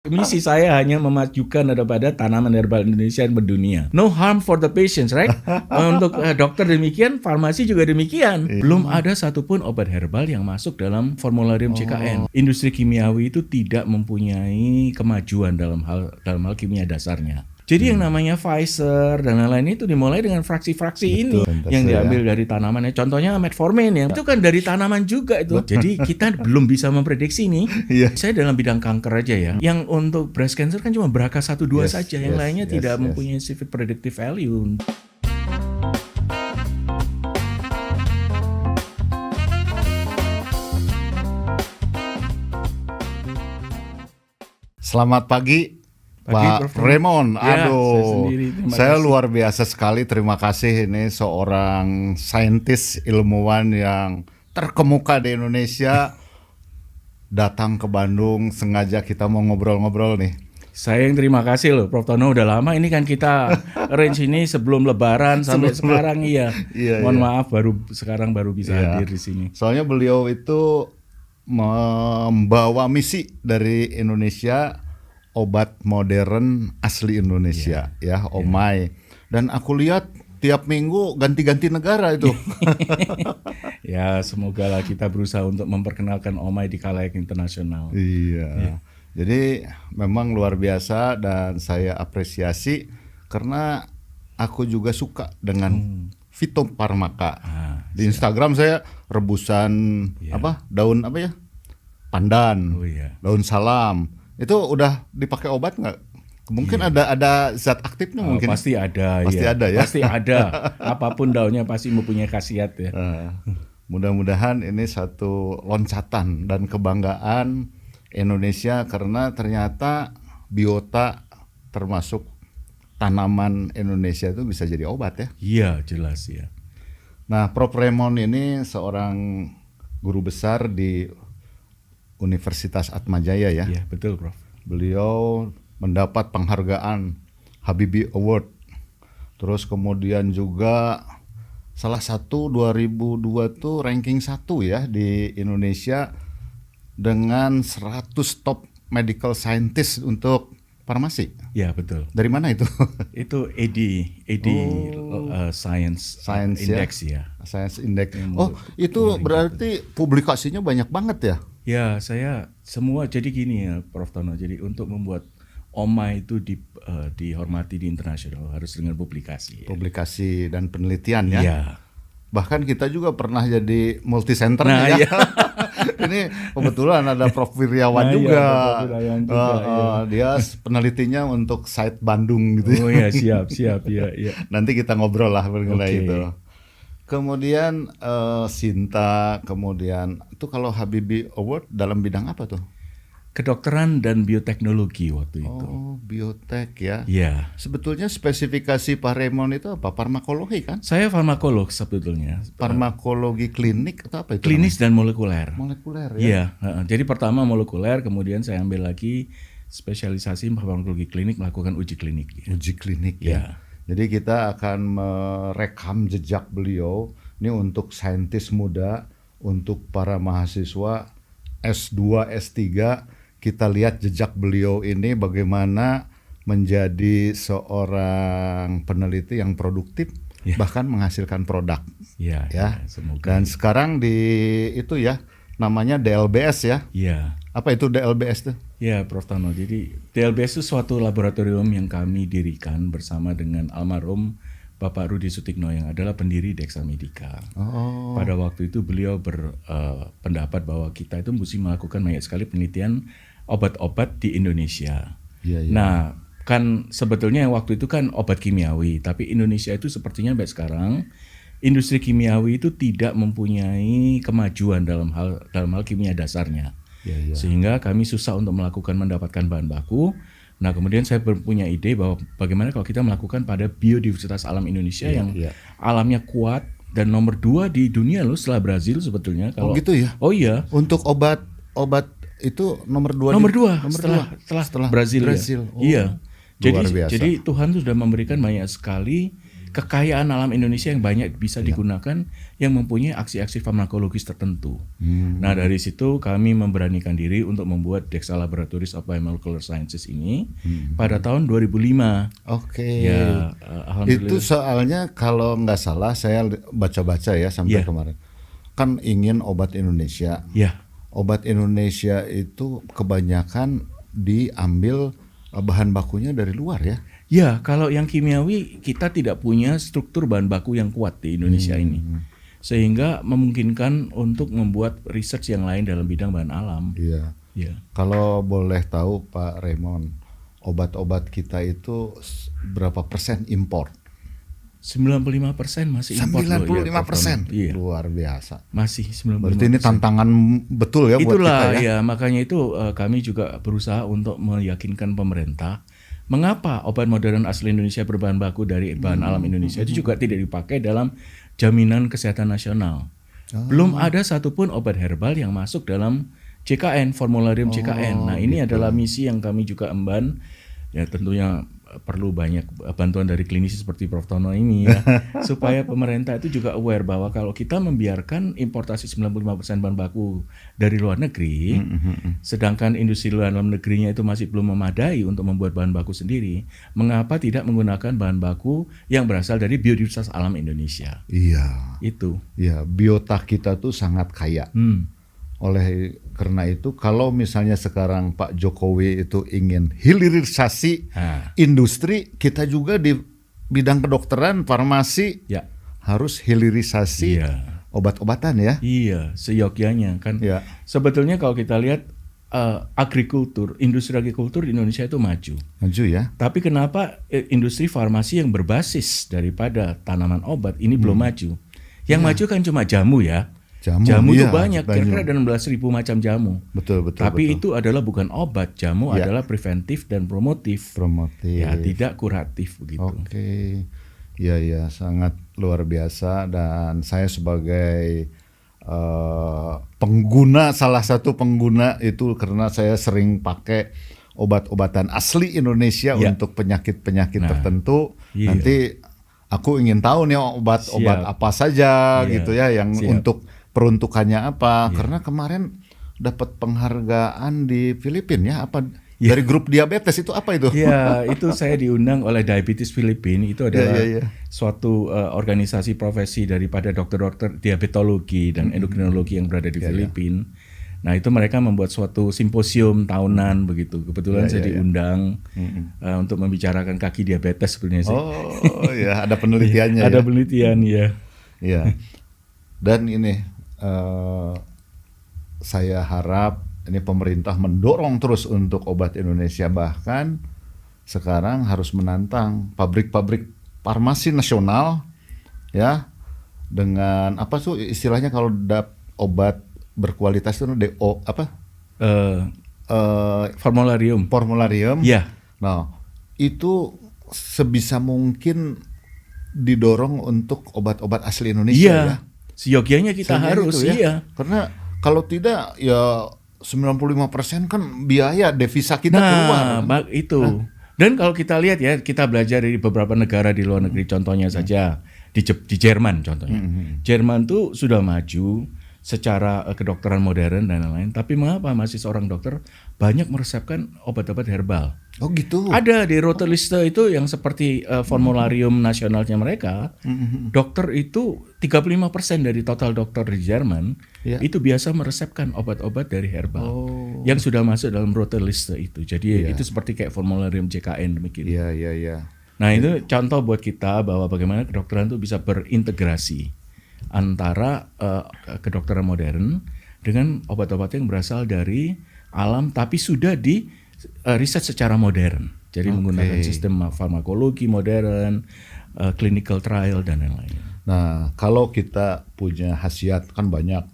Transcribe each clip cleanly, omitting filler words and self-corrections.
Misi saya hanya memajukan daripada tanaman herbal Indonesia yang mendunia. No harm for the patients, right? Untuk dokter demikian, farmasi juga demikian. Belum ada satupun obat herbal yang masuk dalam formularium CKN. Industri kimiawi itu tidak mempunyai kemajuan dalam hal kimia dasarnya. Jadi yang namanya Pfizer dan lain-lain itu dimulai dengan fraksi-fraksi ini yang diambil dari tanaman. Contohnya metformin ya, itu kan dari tanaman juga itu. Jadi kita belum bisa memprediksi nih. Saya dalam bidang kanker aja ya. Yang untuk breast cancer kan cuma BRCA 1-2 saja, yang lainnya tidak mempunyai sifat predictive value. Selamat pagi, Pak Raymond. Aduh, saya luar biasa sekali. Terima kasih, ini seorang saintis ilmuwan yang terkemuka di Indonesia datang ke Bandung. Sengaja kita mau ngobrol-ngobrol nih. Saya yang terima kasih loh, Prof. Tono. Udah lama ini kan kita arrange ini sebelum Lebaran sampai sekarang iya. Mohon maaf sekarang baru bisa hadir di sini. Soalnya beliau itu membawa misi dari Indonesia, obat modern asli Indonesia, Omai. Dan aku lihat tiap minggu ganti-ganti negara itu. Ya, semoga lah kita berusaha untuk memperkenalkan Omai di khalayak internasional. Iya. Jadi memang luar biasa dan saya apresiasi karena aku juga suka dengan fitofarmaka. Di Instagram saya rebusan daun pandan, daun salam. Itu udah dipakai obat nggak? Mungkin ada zat aktifnya mungkin. Pasti ada. Pasti ada ya. Pasti ada. Apapun daunnya pasti mempunyai khasiat ya. Mudah-mudahan ini satu loncatan dan kebanggaan Indonesia karena ternyata biota termasuk tanaman Indonesia itu bisa jadi obat ya. Iya, jelas ya. Nah, Prof. Raymond ini seorang guru besar di Universitas Atmajaya ya. Iya, betul, Prof. Beliau mendapat penghargaan Habibie Award. Terus kemudian juga salah satu 2002 tuh ranking 1 ya di Indonesia dengan 100 top medical scientist untuk farmasi. Ya, betul. Dari mana itu? Itu Science Index ya. Science Index. Itu berarti publikasinya banyak banget ya? Ya, saya semua jadi gini ya, Prof. Tono. Jadi untuk membuat Omai itu dihormati di internasional harus dengan publikasi. Publikasi dan penelitian ya. Iya. Bahkan kita juga pernah jadi multi center ya. Ini kebetulan ada Prof. Wiryawan juga. Dia penelitinya untuk site Bandung gitu. Oh ya, siap ya. Nanti kita ngobrol lah mengenai itu. Kemudian Sinta, kemudian itu kalau Habibie Award dalam bidang apa tuh? Kedokteran dan bioteknologi waktu itu. Oh, biotek ya. Iya. Sebetulnya spesifikasi Pak Raymond itu apa? Farmakologi kan? Saya farmakolog sebetulnya. Farmakologi klinik atau apa itu? Klinis dan molekuler. Molekuler ya. Iya. Jadi pertama molekuler, kemudian saya ambil lagi spesialisasi farmakologi klinik, melakukan uji klinik. Uji klinik ya. Jadi kita akan merekam jejak beliau ini untuk saintis muda, untuk para mahasiswa S2, S3, kita lihat jejak beliau ini bagaimana menjadi seorang peneliti yang produktif, bahkan menghasilkan produk. Ya. Semoga. Dan sekarang itu ya namanya DLBS ya. Iya. Apa itu DLBS tuh? Ya, Prof. Tono. Jadi DLBS itu suatu laboratorium yang kami dirikan bersama dengan almarhum Bapak Rudi Sutikno yang adalah pendiri Dexa Medica. Pada waktu itu beliau berpendapat bahwa kita itu mesti melakukan banyak sekali penelitian obat-obat di Indonesia. Nah, kan sebetulnya waktu itu kan obat kimiawi, tapi Indonesia itu sepertinya baik sekarang industri kimiawi itu tidak mempunyai kemajuan dalam hal kimia dasarnya. Sehingga kami susah untuk mendapatkan bahan baku. Nah, kemudian saya punya ide bahwa bagaimana kalau kita melakukan pada biodiversitas alam Indonesia yang alamnya kuat dan nomor 2 di dunia loh setelah Brazil sebetulnya. Oh gitu ya? Oh iya. Untuk obat itu nomor 2 setelah Brazil. Ya? Iya. Jadi Tuhan sudah memberikan banyak sekali kekayaan alam Indonesia yang banyak bisa digunakan yang mempunyai aksi-aksi farmakologis tertentu. Nah dari situ kami memberanikan diri untuk membuat Dexa Laboratories of Biomolecular Sciences ini pada tahun 2005. Ya, alhamdulillah. Itu soalnya kalau nggak salah saya baca-baca ya sampai kemarin kan ingin obat Indonesia. Obat Indonesia itu kebanyakan diambil bahan bakunya dari luar ya. Ya, kalau yang kimiawi kita tidak punya struktur bahan baku yang kuat di Indonesia ini. Sehingga memungkinkan untuk membuat research yang lain dalam bidang bahan alam. Iya. Kalau boleh tahu Pak Raymond, obat-obat kita itu berapa persen impor? 95% masih impor. 95%? Ya, luar biasa. Masih 95%. Berarti ini tantangan betul ya buat kita ya? Itulah, makanya itu kami juga berusaha untuk meyakinkan pemerintah mengapa obat modern asli Indonesia berbahan baku dari bahan alam Indonesia itu juga tidak dipakai dalam jaminan kesehatan nasional. Belum ada satupun obat herbal yang masuk dalam JKN, formularium JKN. Nah ini adalah misi yang kami juga emban. Ya tentunya perlu banyak bantuan dari klinisi seperti Prof. Tono ini ya, supaya pemerintah itu juga aware bahwa kalau kita membiarkan importasi 95% bahan baku dari luar negeri, sedangkan industri dalam negerinya itu masih belum memadai untuk membuat bahan baku sendiri, mengapa tidak menggunakan bahan baku yang berasal dari biodiversitas alam Indonesia? Iya. Itu. Ya, biota kita tuh sangat kaya. Oleh karena itu kalau misalnya sekarang Pak Jokowi itu ingin hilirisasi industri, kita juga di bidang kedokteran, farmasi harus hilirisasi obat-obatan ya. Iya, seyogyanya kan. Sebetulnya kalau kita lihat agrikultur, industri agrikultur di Indonesia itu maju. Maju ya. Tapi kenapa industri farmasi yang berbasis daripada tanaman obat ini belum maju? Yang maju kan cuma jamu ya. Jamu itu banyak, kira-kira ada 16.000 macam jamu. Betul. Tapi itu adalah bukan obat, jamu adalah preventif dan promotif. Ya, tidak kuratif begitu. Oke. Ya, sangat luar biasa dan saya sebagai pengguna, salah satu pengguna itu karena saya sering pakai obat-obatan asli Indonesia untuk penyakit-penyakit tertentu. Nanti aku ingin tahu nih obat-obat apa saja gitu ya yang untuk peruntukannya apa, karena kemarin dapat penghargaan di Filipina ya, apa dari grup diabetes itu apa itu? Ya, itu saya diundang oleh Diabetes Filipina, itu adalah suatu organisasi profesi daripada dokter-dokter diabetologi dan endokrinologi yang berada di Filipina. Nah, itu mereka membuat suatu simposium tahunan begitu. Kebetulan saya diundang untuk membicarakan kaki diabetes sebenarnya sih. Oh ya, ada penelitiannya. Ada penelitian ya. Iya. Dan ini saya harap ini pemerintah mendorong terus untuk obat Indonesia, bahkan sekarang harus menantang pabrik-pabrik farmasi nasional ya dengan apa tuh istilahnya kalau obat berkualitas itu DO apa? Formularium. Ya. Nah, itu sebisa mungkin didorong untuk obat-obat asli Indonesia ya. Seyogyanya kita harus ya. Karena kalau tidak ya 95% kan biaya devisa kita keluar. Nah, itu. Dan kalau kita lihat ya, kita belajar dari beberapa negara di luar negeri, contohnya saja di Jerman contohnya. Jerman tuh sudah maju secara kedokteran modern dan lain-lain, tapi mengapa masih seorang dokter banyak meresepkan obat-obat herbal? Oh gitu. Ada di Roteliste itu yang seperti formularium nasionalnya mereka, dokter itu 35% dari total dokter di Jerman itu biasa meresepkan obat-obat dari herbal yang sudah masuk dalam Roteliste itu. Jadi itu seperti kayak formularium JKN demikian. Iya. Nah itu contoh buat kita bahwa bagaimana kedokteran itu bisa berintegrasi antara kedokteran modern dengan obat-obat yang berasal dari alam tapi sudah di riset secara modern. Jadi menggunakan sistem farmakologi modern, clinical trial dan lain-lain. Nah, kalau kita punya khasiat kan banyak,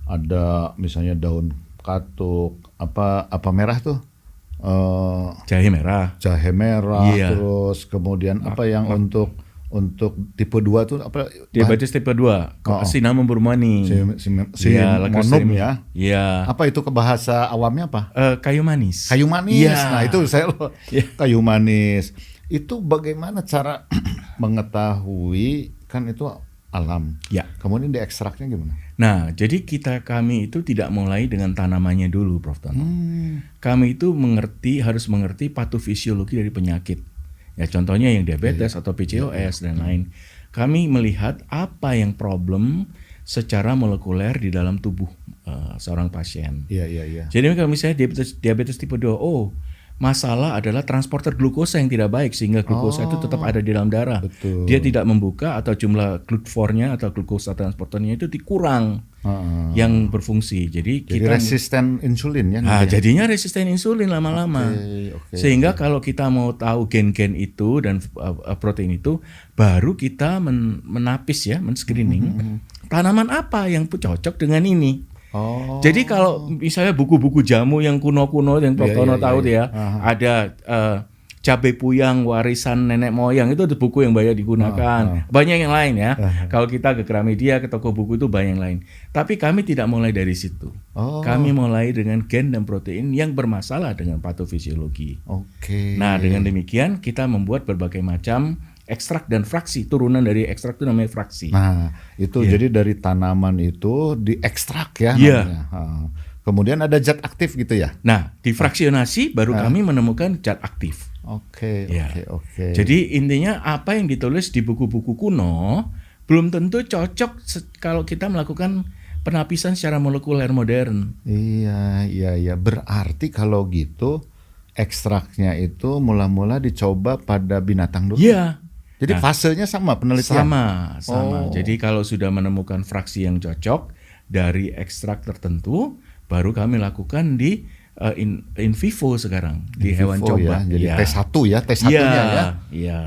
ada misalnya daun katuk, apa merah tuh? Jahe merah. Terus kemudian apa yang untuk tipe 2 tuh apa? Diabetes tipe 2, cinnamon burmani. Cinnamon ya. Iya. Apa itu ke bahasa awamnya apa? Kayu manis. Kayu manis. Nah, itu saya kayu manis. Itu bagaimana cara mengetahui, kan itu alam. Ya. Kemudian diekstraknya gimana? Nah, jadi kami itu tidak mulai dengan tanamannya dulu, Prof. Tono. Kami itu harus mengerti patofisiologi dari penyakit. Ya, contohnya yang diabetes atau PCOS dan lain. Kami melihat apa yang problem secara molekuler di dalam tubuh seorang pasien. Iya. Jadi kalau misalnya diabetes tipe 2, masalah adalah transporter glukosa yang tidak baik sehingga glukosa itu tetap ada di dalam darah. Betul. Dia tidak membuka atau jumlah GLUT4-nya atau glukosa transporternya itu dikurang yang berfungsi. Jadi kita resisten insulin ya. Jadinya resisten insulin lama-lama. Okay. Sehingga kalau kita mau tahu gen-gen itu dan protein itu, baru kita menapis ya, men-screening tanaman apa yang cocok dengan ini. Jadi kalau misalnya buku-buku jamu yang kuno-kuno yang Prof. Tono tahu ya, ada cabai puyang warisan nenek moyang, itu buku yang banyak digunakan. Banyak yang lain ya. Kalau kita ke Gramedia, ke toko buku itu banyak yang lain. Tapi kami tidak mulai dari situ. Kami mulai dengan gen dan protein yang bermasalah dengan patofisiologi. Nah, dengan demikian kita membuat berbagai macam ekstrak dan fraksi, turunan dari ekstrak itu namanya fraksi. Nah, itu jadi dari tanaman itu diekstrak ya namanya. Kemudian ada zat aktif gitu ya. Nah, difraksionasi baru kami menemukan zat aktif. Oke. Jadi intinya apa yang ditulis di buku-buku kuno belum tentu cocok kalau kita melakukan penapisan secara molekuler modern. Iya. Berarti kalau gitu ekstraknya itu mula-mula dicoba pada binatang dulu. Iya. Jadi fasenya sama penelitian? Sama. Jadi kalau sudah menemukan fraksi yang cocok dari ekstrak tertentu, baru kami lakukan di in vivo sekarang, di hewan coba. Jadi T1-nya ya. Iya.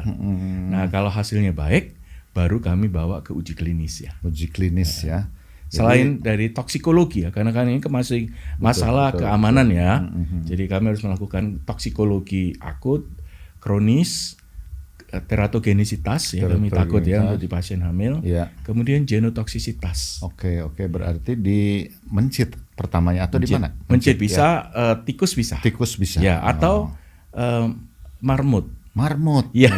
Nah, kalau hasilnya baik, baru kami bawa ke uji klinis ya. Uji klinis ya. Selain dari toksikologi ya, karena kan ini masih masalah keamanan ya. Jadi kami harus melakukan toksikologi akut, kronis, teratogenisitas ya, kami takut ya untuk di pasien hamil. Kemudian genotoksisitas. Oke, berarti di mencit pertamanya atau di mana? Mencit bisa, tikus bisa. Tikus bisa. Ya, atau marmut. Marmut. Ya.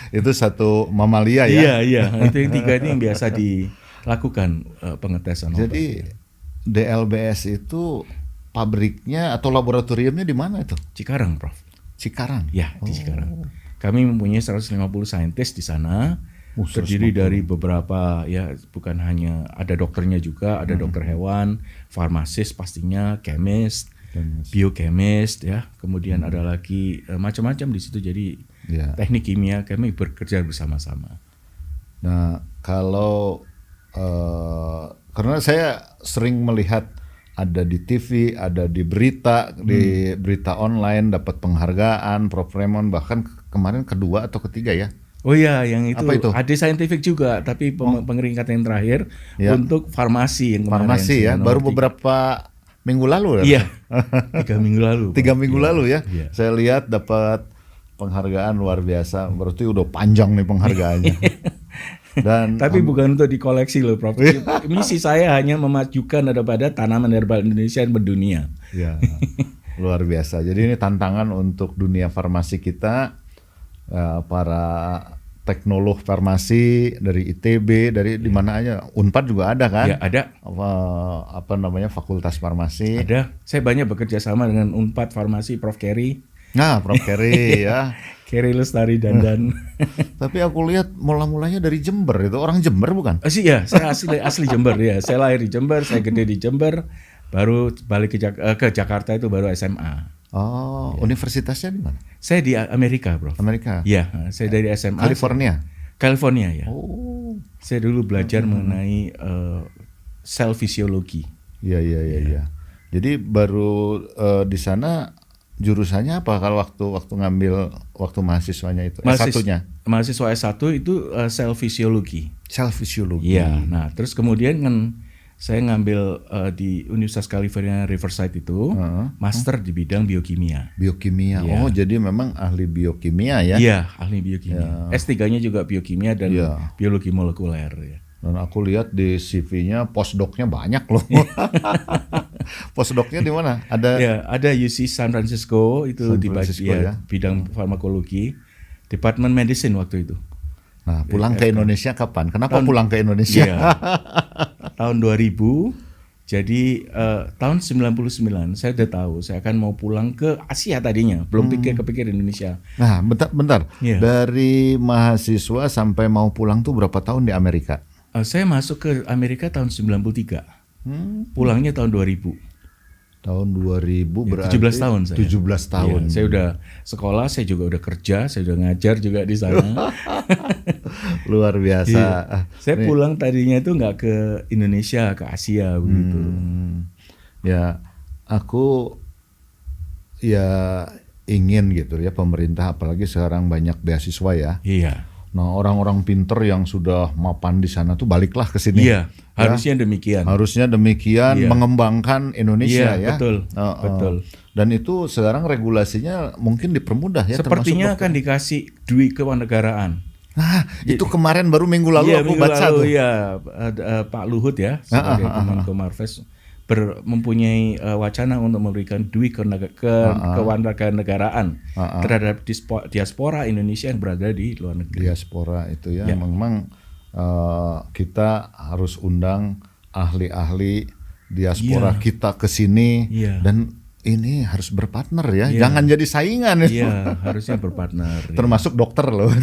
Itu satu mamalia ya. Iya. Itu yang tiga ini yang biasa dilakukan pengetesan obat. Jadi DLBS itu pabriknya atau laboratoriumnya di mana itu? Cikarang, Prof. Cikarang. Ya, di Cikarang. Kami mempunyai 150 saintis di sana, terdiri dari beberapa ya, bukan hanya ada dokternya juga, ada dokter hewan, farmasis pastinya, chemist, biochemist ya, kemudian ada lagi macam-macam di situ. Jadi teknik kimia kami bekerja bersama-sama. Nah, kalau karena saya sering melihat ada di TV, ada di berita, di berita online dapat penghargaan, Prof. Raymond bahkan kemarin kedua atau ketiga ya. Oh iya, yang itu, apa itu? Ada scientific juga, tapi pengeringkat yang terakhir untuk farmasi yang kemarin. Farmasi ya, baru beberapa minggu lalu ya. Iya, 3 minggu lalu. 3 minggu lalu ya. Saya lihat dapat penghargaan luar biasa, berarti udah panjang nih penghargaannya. Dan tapi bukan untuk dikoleksi loh, Prof. Misi saya hanya memajukan daripada tanaman herbal Indonesia yang mendunia. Ya, luar biasa. Jadi ini tantangan untuk dunia farmasi kita, para teknolog farmasi dari ITB, dari di mana aja, Unpad juga ada kan? Ya, ada. Apa namanya, fakultas farmasi? Ada. Saya banyak bekerja sama dengan Unpad Farmasi, Prof. Kerry. Nah, Prof. Kerry ya. Kerry Lestari Dandan. Tapi aku lihat mula-mulanya dari Jember, itu orang Jember bukan? Ya, saya asli Jember ya. Saya lahir di Jember, saya gede di Jember, baru balik ke Jakarta itu baru SMA. Universitasnya di mana? Saya di Amerika, Bro. Amerika. Iya, saya dari SMA. California ya. Saya dulu belajar mengenai sel fisiologi. Iya. Jadi baru di sana jurusannya apa kalau waktu ngambil waktu mahasiswanya itu? S1-nya? Mahasiswa S1 itu sel fisiologi. Sel fisiologi. Iya. Nah, terus kemudian kan saya ngambil di Universitas California Riverside itu master di bidang biokimia. Biokimia. Ya. Jadi memang ahli biokimia ya? Iya, ahli biokimia. Ya. S3-nya juga biokimia dan biologi molekuler ya. Dan aku lihat di CV-nya postdoc-nya banyak loh. Postdoc-nya di mana? Ada UC San Francisco itu di bidang farmakologi. Department Medicine waktu itu. Nah, pulang ke Indonesia kapan? Kenapa pulang ke Indonesia? Iya, tahun 2000. Jadi tahun 99 saya udah tahu saya akan mau pulang ke Asia tadinya, belum kepikir Indonesia. Nah, bentar. Iya. Dari mahasiswa sampai mau pulang tuh berapa tahun di Amerika? Saya masuk ke Amerika tahun 93. Pulangnya tahun 2000. Tahun 2000 berarti 17 tahun saya. 17 tahun. Iya, saya udah sekolah, saya juga udah kerja, saya udah ngajar juga di sana. Luar biasa. Iya. Saya pulang tadinya itu nggak ke Indonesia, ke Asia begitu. Ya, aku ya ingin gitu ya pemerintah, apalagi sekarang banyak beasiswa ya. Iya. Nah, orang-orang pinter yang sudah mapan di sana tuh baliklah ke sini. Iya, harusnya demikian. Harusnya demikian, mengembangkan Indonesia ya. Betul, betul. Dan itu sekarang regulasinya mungkin dipermudah ya. Sepertinya akan dikasih duit kewarganegaraan. Nah, itu kemarin baru minggu lalu aku baca tuh. Iya, Pak Luhut ya sebagai Kemenko Marves mempunyai wacana untuk memberikan duit kewarganegaraan terhadap diaspora Indonesia yang berada di luar negeri. Diaspora itu ya, memang kita harus undang ahli-ahli diaspora kita ke sini dan ini harus berpartner ya, jangan jadi saingan. Iya, harusnya berpartner. Termasuk dokter loh.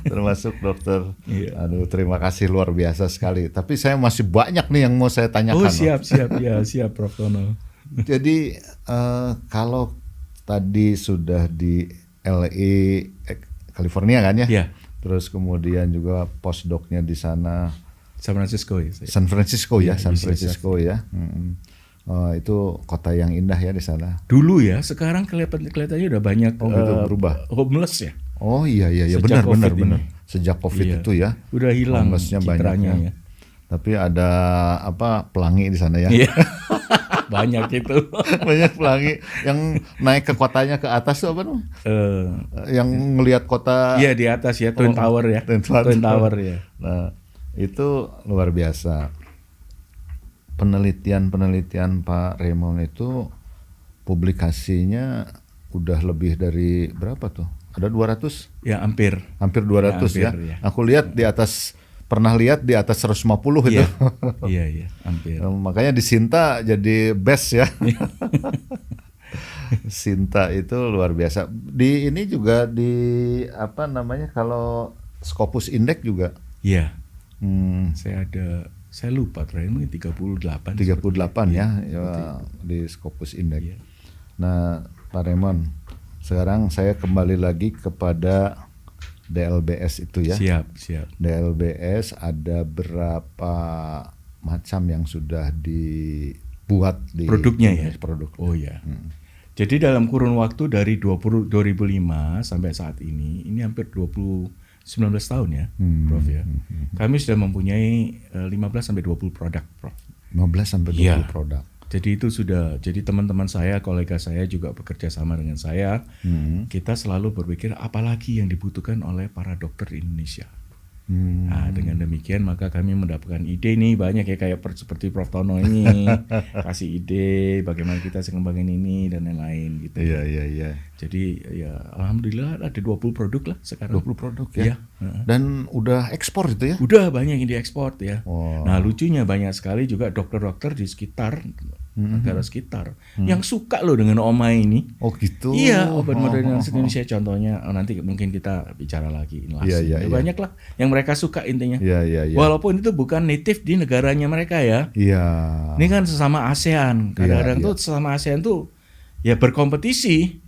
Termasuk dokter. Aduh, terima kasih luar biasa sekali. Tapi saya masih banyak nih yang mau saya tanyakan. Oh, siap ya, siap Prof Tono. Jadi kalau tadi sudah di LA, California kan ya? Iya. Terus kemudian juga postdoc-nya di sana. San Francisco ya. San Francisco ya, San Francisco ya. Itu kota yang indah ya di sana. Dulu ya, sekarang kelihatannya udah banyak gitu, berubah. Homeless ya. Oh iya benar. Sejak COVID itu ya. Udah hilang citranya ya. Tapi ada pelangi di sana ya. Iya. Banyak itu. Banyak pelangi yang naik ke kotanya ke atas tuh apa namanya? Yang ngelihat kota. Iya di atas ya, Twin Tower ya. Twin Tower ya. Nah, itu luar biasa. Penelitian Pak Raymond itu publikasinya udah lebih dari berapa tuh? Ada 200? Ya hampir 200 ya. Aku lihat di atas, pernah lihat di atas 150 itu. Iya, hampir. Makanya di Sinta jadi best ya. Sinta itu luar biasa. Di ini juga di kalau Scopus Index juga. Iya. Saya lupa terakhir mungkin 38 ya di Scopus Index. Iya. Nah, Pak Raymond, sekarang saya kembali lagi kepada DLBS itu ya. Siap. DLBS ada berapa macam yang sudah dibuat di produknya ya. Produk. Oh ya. Jadi dalam kurun waktu dari 2005 sampai saat ini hampir 19 tahun ya, Prof ya. Kami sudah mempunyai 15 sampai 20 produk, Prof. 15 sampai 20 produk. Jadi itu sudah, jadi teman-teman saya, kolega saya juga bekerja sama dengan saya. Kita selalu berpikir apalagi yang dibutuhkan oleh para dokter di Indonesia. Nah, dengan demikian maka kami mendapatkan ide nih banyak ya kayak seperti Prof Tono ini kasih ide bagaimana kita ngembangin ini dan lain-lain gitu. Iya. Jadi ya alhamdulillah ada 20 produk lah sekarang. 20 produk ya. Dan udah ekspor itu ya? Udah banyak yang diekspor ya. Wow. Nah, lucunya banyak sekali juga dokter-dokter di sekitar negara sekitar yang suka loh dengan Oma ini. Oh gitu. Iya, obat modern Indonesia contohnya nanti mungkin kita bicara lagi Iya. Banyak lah yang mereka suka intinya. Iya. Walaupun itu bukan native di negaranya mereka ya. Iya. Ini kan sesama ASEAN. Kadang-kadang tuh sesama ASEAN tuh ya berkompetisi.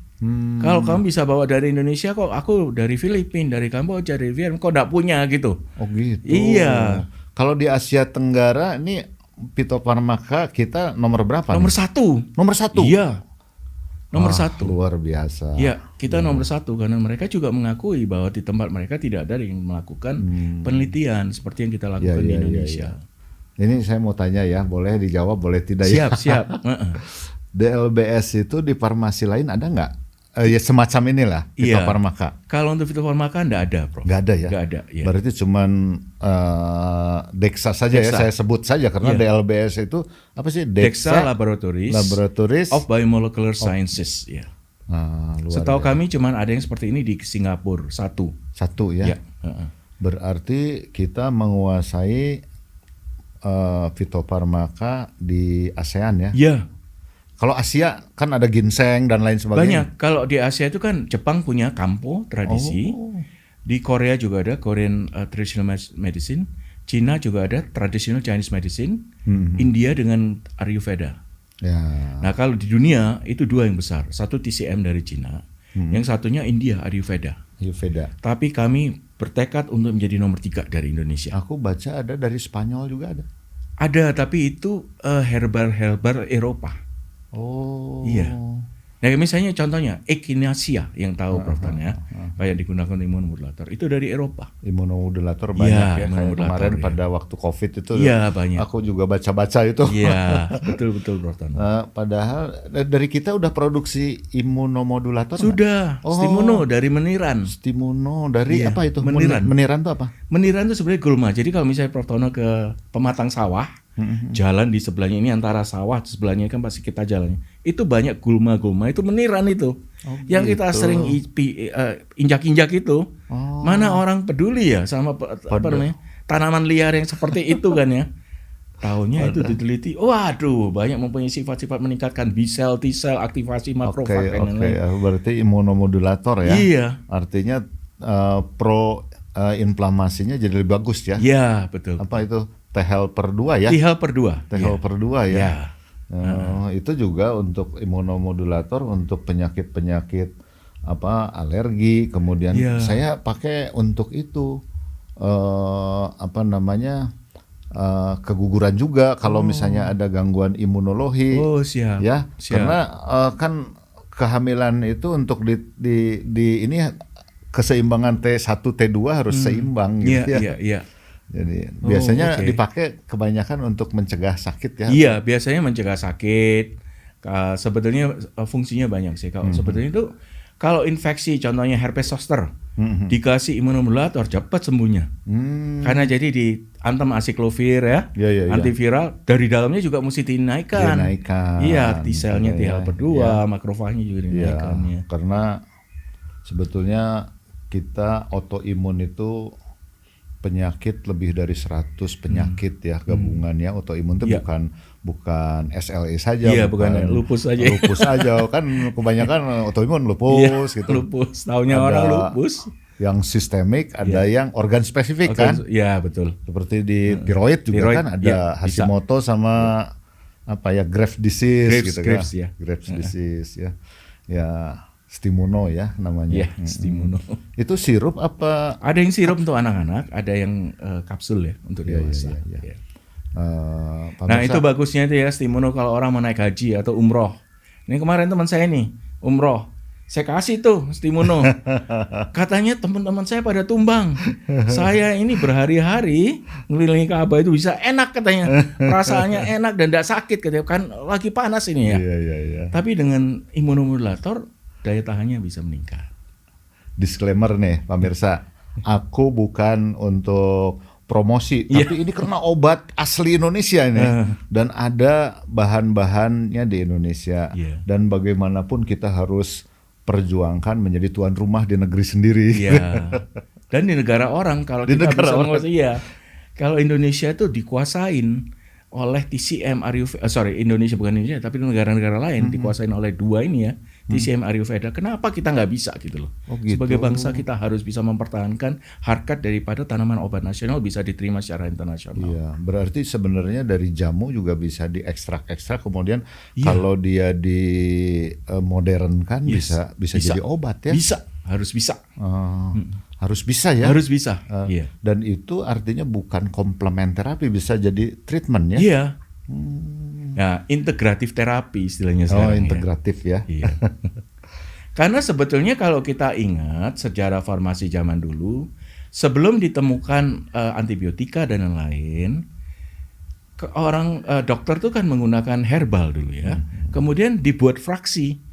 Kalau kamu bisa bawa dari Indonesia kok, aku dari Filipina, dari Kamboja, dari Vietnam, kok enggak punya gitu. Oh gitu. Iya. Kalau di Asia Tenggara ini Phytopharmaka kita nomor berapa? Nomor 1. Nomor 1? Iya. Nomor 1. Luar biasa. Iya, kita nomor 1 karena mereka juga mengakui bahwa di tempat mereka tidak ada yang melakukan penelitian seperti yang kita lakukan di Indonesia. Ini saya mau tanya ya, boleh dijawab, boleh tidak ya? Siap. DLBS itu di farmasi lain ada nggak? Ya semacam inilah Phytopharmaka. Kalau untuk Phytopharmaka nggak ada, Prof. Nggak ada ya? Nggak ada. Ya. Berarti cuman Dexa saja ya, saya sebut saja karena DLBS itu apa sih? Dexa Laboratories of Biomolecular Sciences. Ya. Luar Setahu biasa. kami cuman ada yang seperti ini di Singapura, satu. Satu ya. Ya, heeh. Berarti kita menguasai fitofarmaka di ASEAN ya. Ya, Kalau Asia kan ada ginseng dan lain sebagainya. banyak. Kalau di Asia itu kan Jepang punya kampo tradisi. Oh. Di Korea juga ada Korean traditional medicine. Cina juga ada traditional Chinese medicine. India dengan Ayurveda. Ya. Nah, kalau di dunia itu dua yang besar. Satu TCM dari Cina, yang satunya India Ayurveda. Ayurveda. Tapi kami bertekad untuk menjadi nomor 3 dari Indonesia. Aku baca ada dari Spanyol juga ada. Ada, tapi itu herbal Eropa. Oh. Iya. Nah, misalnya contohnya Echinacea yang tahu Prof Tan ya, yang digunakan imunomodulator itu dari Eropa. Imunomodulator banyak Iya, ya. Kayak imunomodulator, kemarin ya. pada waktu COVID itu. Iya, banyak. Aku juga baca-baca itu. Iya, betul Prof Tan. Padahal dari kita udah produksi imunomodulator nggak? Sudah, Oh. Stimuno dari Meniran. Stimuno dari Iya, apa itu? Meniran. Meniran itu apa? Meniran itu sebenarnya gulma. Jadi kalau misalnya Prof Tono ke pematang sawah, jalan di sebelahnya ini antara sawah di sebelahnya kan pasti kita jalannya. Itu banyak gulma-gulma itu meniran itu. Yang kita gitu. sering injak-injak itu. Oh. Mana orang peduli ya sama apa namanya? Tanaman liar yang seperti itu kan ya. Tahunya itu diteliti, waduh banyak mempunyai sifat-sifat meningkatkan B-cell, T-cell, aktivasi makrofag dan Oke, lain-lain. berarti imunomodulator ya. Iya. Artinya pro inflamasinya jadi lebih bagus ya. Iya, betul. Apa itu? T helper 2 ya? T helper 2. T helper 2 ya. Ya. Itu juga untuk imunomodulator untuk penyakit-penyakit alergi. Kemudian Iya. saya pakai untuk itu keguguran juga kalau misalnya ada gangguan imunologi. Oh, siap. Ya, Siap. karena kan kehamilan itu untuk di ini keseimbangan T1 T2 harus seimbang gitu ya. Iya. Jadi biasanya oke. dipakai kebanyakan untuk mencegah sakit ya. Iya, biasanya mencegah sakit. Sebetulnya fungsinya banyak sih. Kalau sebetulnya itu kalau infeksi, contohnya herpes zoster, dikasih imunomodulator cepat sembuhnya. Karena jadi diantem asiklovir ya, Iya. antiviral dari dalamnya juga mesti dinaikkan. Iya, T-selnya, T helper 2, makrofagnya juga dinaikkan. Ya, karena sebetulnya kita autoimun itu penyakit lebih dari 100 penyakit ya gabungannya. Autoimun itu Iya. bukan SLE saja, Iya, bukan lupus aja. Lupus aja kan kebanyakan autoimun lupus gitu. Lupus, taunya Ada orang lupus. Yang sistemik, ada yang organ spesifik kan. Iya, betul. Seperti di tiroid juga Tiroid, kan ada iya, bisa. Hashimoto sama Graves disease gitu Graves, kan. ya. Graves disease ya. Ya, Stimuno ya namanya. Iya, Stimuno. Itu sirup apa? Ada yang sirup untuk anak-anak, ada yang kapsul ya untuk dewasa. iya. Iya. Pak Nah, Mirsa, itu bagusnya itu ya Stimuno kalau orang mau naik haji atau umroh. Ini kemarin teman saya nih umroh, saya kasih tuh Stimuno. Katanya teman-teman saya pada tumbang. Saya ini berhari-hari ngelilingi Ka'bah itu bisa enak katanya. Perasaannya enak dan tidak sakit katanya. Kan lagi panas ini ya. Iya. Tapi dengan imunomodulator daya tahannya bisa meningkat. Disclaimer nih, Pak Mirsa. Aku bukan untuk promosi, tapi ini karena obat asli Indonesia ini dan ada bahan-bahannya di Indonesia. Dan bagaimanapun kita harus perjuangkan menjadi tuan rumah di negeri sendiri. Iya. Dan di negara orang kalau Di kita negara bisa orang. menguasai, iya. Kalau Indonesia itu dikuasain oleh TCM Indonesia bukan Indonesia tapi negara-negara lain dikuasain oleh dua ini ya, TCM Ayurveda. Kenapa kita nggak bisa gitu loh? Oh, gitu. Sebagai bangsa kita harus bisa mempertahankan harkat daripada tanaman obat nasional bisa diterima secara internasional. Iya, berarti sebenarnya dari jamu juga bisa diekstrak-ekstrak kemudian kalau dia dimodernkan bisa jadi obat ya. Bisa, harus bisa. Harus bisa ya. Harus bisa. Iya. Dan itu artinya bukan komplement terapi, bisa jadi treatment ya. Iya. Nah, integratif terapi istilahnya sekarang. Integratif ya. Iya. Karena sebetulnya kalau kita ingat sejarah farmasi zaman dulu, sebelum ditemukan antibiotika dan lain-lain, dokter tuh kan menggunakan herbal dulu ya. Kemudian dibuat fraksi.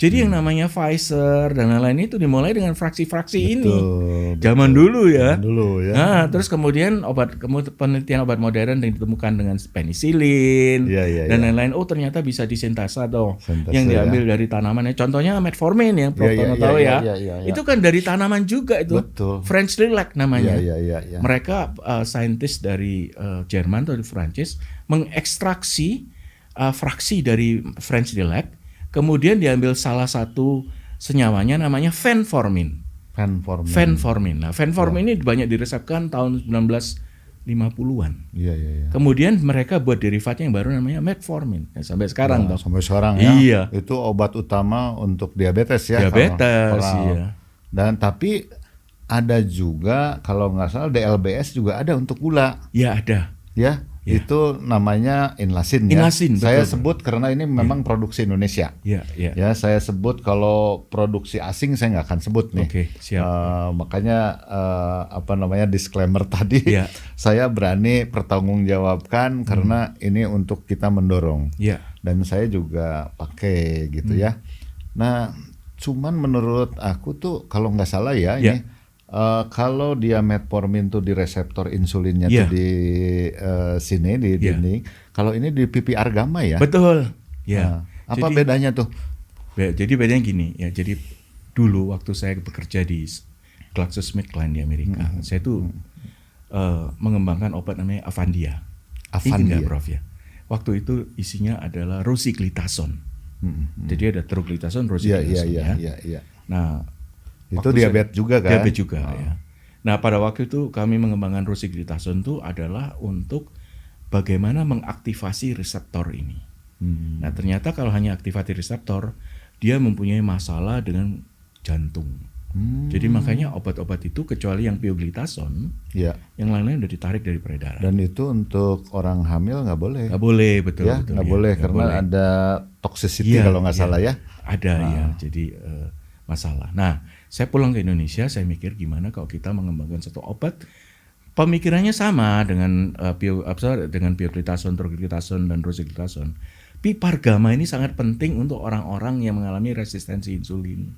Jadi yang namanya Pfizer dan lain-lain itu dimulai dengan fraksi-fraksi ini. Betul. Zaman dulu ya. Zaman dulu ya. Nah, terus kemudian penelitian obat modern yang ditemukan dengan penisilin dan lain-lain. Oh, ternyata bisa disintesa toh. Yang diambil dari tanaman. Contohnya metformin yang Prof Tono tahu ya. Itu kan dari tanaman juga itu. Betul. French lilac namanya. Iya. Mereka saintis dari Jerman atau di Prancis mengekstraksi fraksi dari French lilac. Kemudian diambil salah satu senyawanya namanya fenformin. Nah, fenformin ini banyak diresepkan tahun 1950-an. Iya. Kemudian mereka buat derivatnya yang baru namanya metformin. Ya, sampai sekarang sampai sekarang ya. Iya. Itu obat utama untuk diabetes ya. Iya. Dan tapi ada juga kalau nggak salah DLBS juga ada untuk gula. Ya, ada. Ya. Itu namanya Inlasin ya. Saya sebut karena ini memang produksi Indonesia. Iya. Ya, saya sebut kalau produksi asing saya nggak akan sebut nih. Oke, siap. Makanya disclaimer tadi saya berani pertanggungjawabkan karena ini untuk kita mendorong. Iya. Dan saya juga pakai gitu ya. Nah, cuman menurut aku tuh kalau nggak salah ya ini kalau dia metformin tuh di reseptor insulinnya tuh di sini di dinding, kalau ini di pipi argama ya. Betul. Ya. Nah, apa bedanya tuh? Jadi bedanya gini ya. Jadi dulu waktu saya bekerja di GlaxoSmithKline di Amerika, saya tuh mengembangkan obat namanya Avandia. Ingat Prof ya. Waktu itu isinya adalah rosiglitazone. Jadi ada troglitazone, rosiglitazone ya. Nah, itu diabetes juga kan? Diabetes juga ya. Nah, pada waktu itu kami mengembangkan rosiglitazone itu adalah untuk bagaimana mengaktifasi reseptor ini. Nah, ternyata kalau hanya aktifasi reseptor, dia mempunyai masalah dengan jantung. Jadi makanya obat-obat itu kecuali yang pioglitazone, yang lain-lain udah ditarik dari peredaran. Dan itu untuk orang hamil nggak boleh? Nggak boleh, betul. Nggak boleh karena ada toxicity kalau nggak salah ya? Ada ya, jadi masalah. Nah, saya pulang ke Indonesia, saya mikir gimana kalau kita mengembangkan satu obat, pemikirannya sama dengan pioglitazone, troglitazone, dan rosiglitazone. Pipargama ini sangat penting untuk orang-orang yang mengalami resistensi insulin.